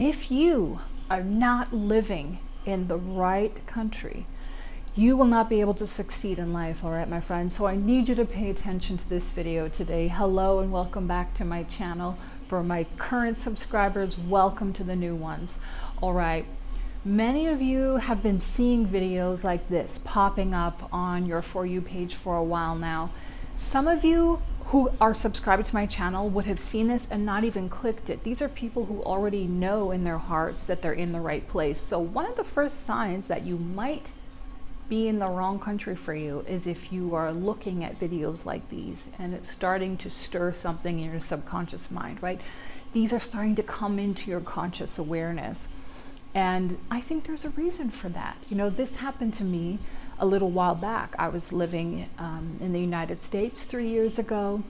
If you are not living in the right country, you will not be able to succeed in life, all right, my friends? So I need you to pay attention to this video today. Hello and welcome back to my channel. For my current subscribers, welcome to the new ones. All right, many of you have been seeing videos like this popping up on your For You page for a while now. Some of you who are subscribed to my channel would have seen this and not even clicked it. These are people who already know in their hearts that they're in the right place. So one of the first signs that you might be in the wrong country for you is if you are looking at videos like these and it's starting to stir something in your subconscious mind, right? These are starting to come into your conscious awareness. And I think there's a reason for that. You know, this happened to me a little while back. I was living in the United States 3 years ago.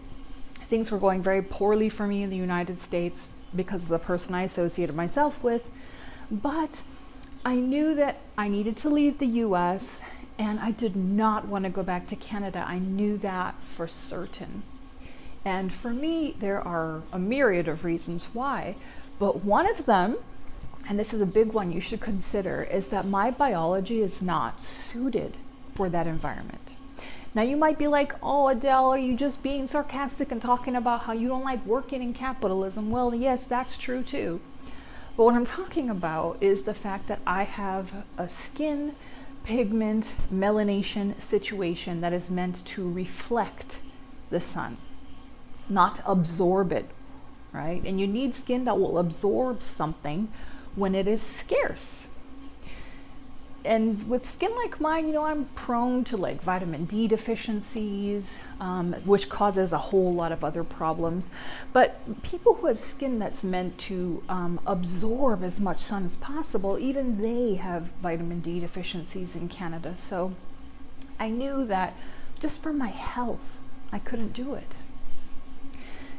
Things were going very poorly for me in the United States because of the person I associated myself with. But I knew that I needed to leave the US and I did not want to go back to Canada. I knew that for certain. And for me, there are a myriad of reasons why. But one of them, and this is a big one you should consider, is that my biology is not suited for that environment. Now you might be like, oh, Adele, are you just being sarcastic and talking about how you don't like working in capitalism? Well, yes, that's true too. But what I'm talking about is the fact that I have a skin pigment melanation situation that is meant to reflect the sun, not absorb it, right? And you need skin that will absorb something when it is scarce. And with skin like mine, you know, I'm prone to like vitamin D deficiencies, which causes a whole lot of other problems. But people who have skin that's meant to absorb as much sun as possible, even they have vitamin D deficiencies in Canada. So I knew that just for my health, I couldn't do it.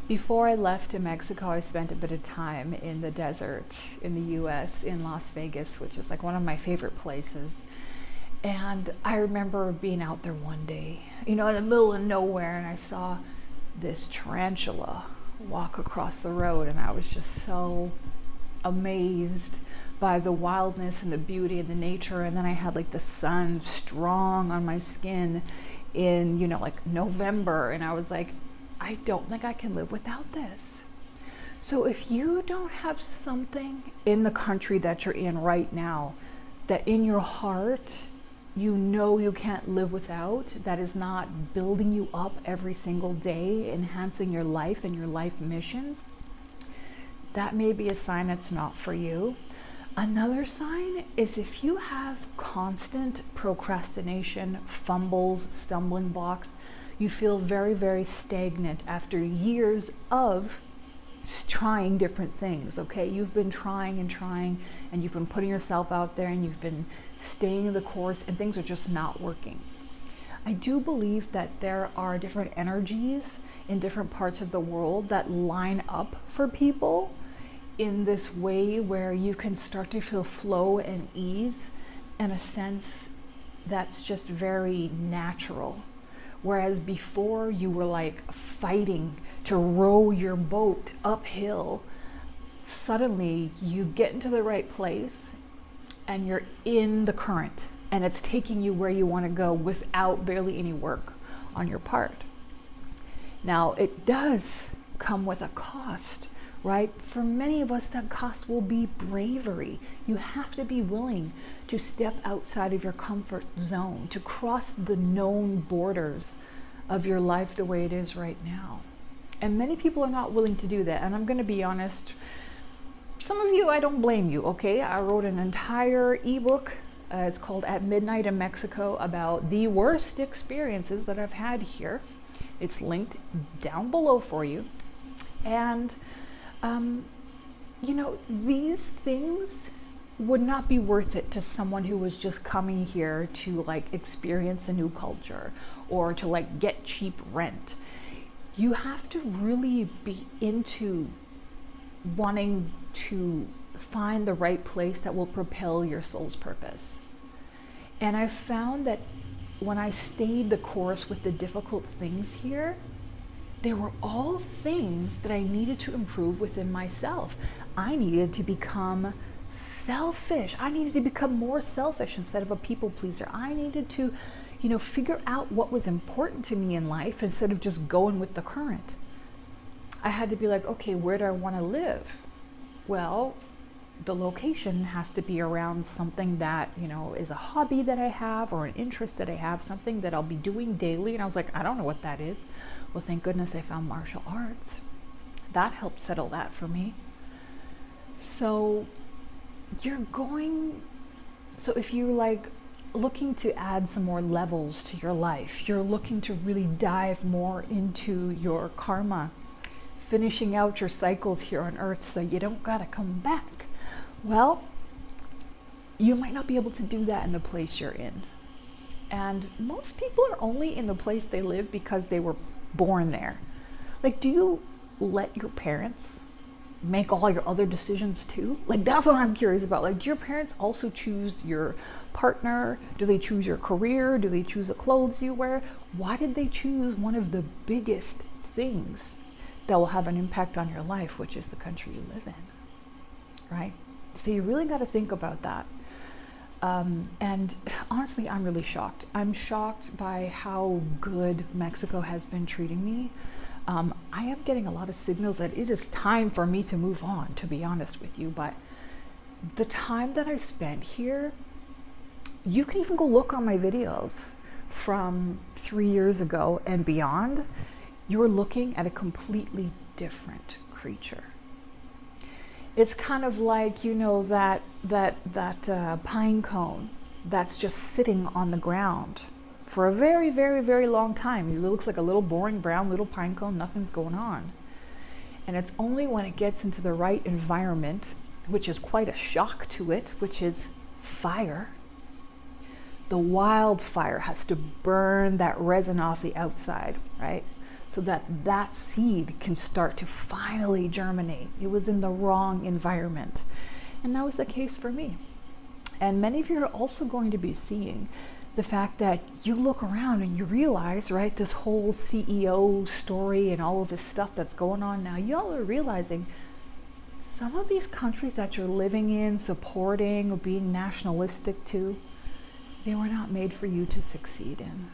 Before I left to Mexico, I spent a bit of time in the desert in the US, in Las Vegas, which is like one of my favorite places. And I remember being out there one day, you know, in the middle of nowhere, and I saw this tarantula walk across the road, and I was just so amazed by the wildness and the beauty and the nature. And then I had like the sun strong on my skin in, you know, like November, and I was like, I don't think I can live without this. So if you don't have something in the country that you're in right now that in your heart you know you can't live without, that is not building you up every single day, enhancing your life and your life mission, that may be a sign it's not for you. Another sign is if you have constant procrastination, fumbles, stumbling blocks, you feel very, very stagnant after years of trying different things, okay? You've been trying, and you've been putting yourself out there, and you've been staying the course, and things are just not working. I do believe that there are different energies in different parts of the world that line up for people in this way where you can start to feel flow and ease and a sense that's just very natural. Whereas before you were like fighting to row your boat uphill, suddenly you get into the right place and you're in the current and it's taking you where you want to go without barely any work on your part. Now it does come with a cost, right? For many of us, that cost will be bravery. You have to be willing to step outside of your comfort zone, to cross the known borders of your life the way it is right now. And many people are not willing to do that. And I'm going to be honest, some of you, I don't blame you, okay? I wrote an entire ebook. It's called At Midnight in Mexico, about the worst experiences that I've had here. It's linked down below for you. And you know, these things would not be worth it to someone who was just coming here to like experience a new culture or to like get cheap rent. You have to really be into wanting to find the right place that will propel your soul's purpose. And I found that when I stayed the course with the difficult things here, they were all things that I needed to improve within myself. I needed to become selfish. I needed to become more selfish instead of a people pleaser. I needed to, figure out what was important to me in life instead of just going with the current. I had to be like, okay, where do I want to live? Well, the location has to be around something that, is a hobby that I have or an interest that I have, something that I'll be doing daily. And I was like, I don't know what that is. Well, thank goodness I found martial arts. That helped settle that for me. So if you're like looking to add some more levels to your life, you're looking to really dive more into your karma, finishing out your cycles here on earth so you don't gotta come back. Well, you might not be able to do that in the place you're in. And most people are only in the place they live because they were born there. Like, do you let your parents make all your other decisions too? Like, that's what I'm curious about. Like, do your parents also choose your partner? Do they choose your career? Do they choose the clothes you wear? Why did they choose one of the biggest things that will have an impact on your life, which is the country you live in, right? So you really got to think about that. And honestly, I'm really shocked. I'm shocked by how good Mexico has been treating me. I am getting a lot of signals that it is time for me to move on, to be honest with you. But the time that I spent here, you can even go look on my videos from 3 years ago and beyond. You're looking at a completely different creature. It's kind of like, that pine cone that's just sitting on the ground for a very, very, very long time. It looks like a little boring brown little pine cone, nothing's going on. And it's only when it gets into the right environment, which is quite a shock to it, which is fire. The wildfire has to burn that resin off the outside, right? So that seed can start to finally germinate. It was in the wrong environment. And that was the case for me. And many of you are also going to be seeing the fact that you look around and you realize, right, this whole CEO story and all of this stuff that's going on now, y'all are realizing some of these countries that you're living in, supporting or being nationalistic to, they were not made for you to succeed in.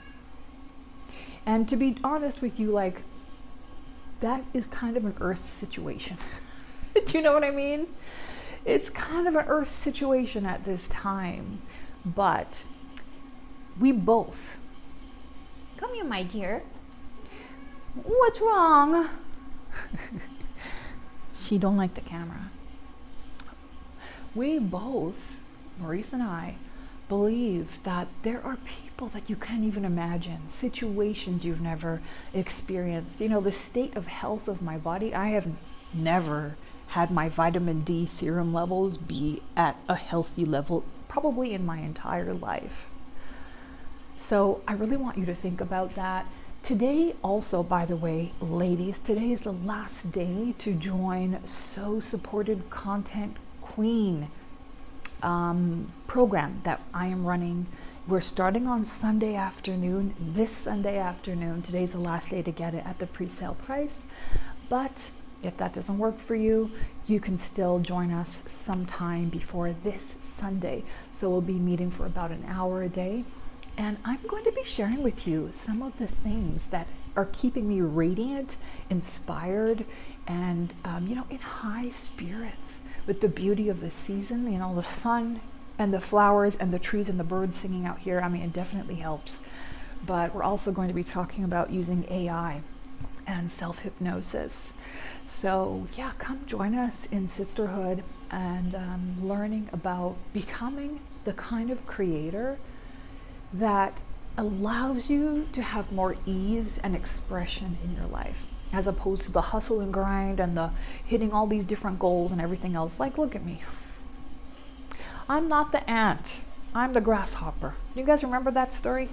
And to be honest with you, like, that is kind of an earth situation. Do you know what I mean? It's kind of an earth situation at this time. But we both, come here, my dear. What's wrong? She don't like the camera. We both, Maurice and I, believe that there are people that you can't even imagine, situations you've never experienced. The state of health of my body, I have never had my vitamin D serum levels be at a healthy level, probably in my entire life. So I really want you to think about that. Today also, by the way, ladies, today is the last day to join So Supported Content Queen program that I am running. We're starting on Sunday afternoon, this Sunday afternoon. Today's the last day to get it at the pre-sale price. But if that doesn't work for you, you can still join us sometime before this Sunday. So we'll be meeting for about an hour a day. And I'm going to be sharing with you some of the things that are keeping me radiant, inspired, and in high spirits with the beauty of the season, the sun and the flowers and the trees and the birds singing out here. I mean, it definitely helps. But we're also going to be talking about using AI and self-hypnosis. So yeah, come join us in sisterhood and learning about becoming the kind of creator that allows you to have more ease and expression in your life, as opposed to the hustle and grind and the hitting all these different goals and everything else. Like, look at me. I'm not the ant. I'm the grasshopper. You guys remember that story?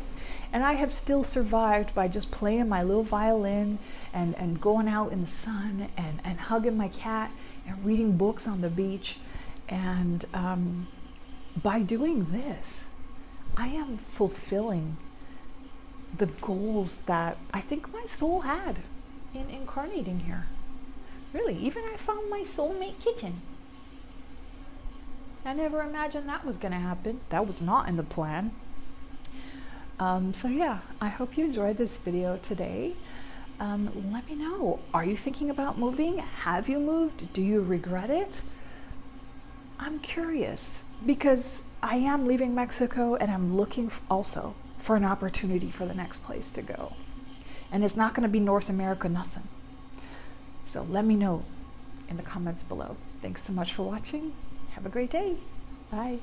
And I have still survived by just playing my little violin and going out in the sun and hugging my cat and reading books on the beach. And by doing this, I am fulfilling the goals that I think my soul had. in incarnating here. Really, even I found my soulmate kitten. I never imagined that was going to happen. That was not in the plan. So yeah, I hope you enjoyed this video today. Let me know. Are you thinking about moving? Have you moved? Do you regret it? I'm curious because I am leaving Mexico and I'm looking also for an opportunity for the next place to go. And it's not going to be North America, nothing. So let me know in the comments below. Thanks so much for watching. Have a great day. Bye.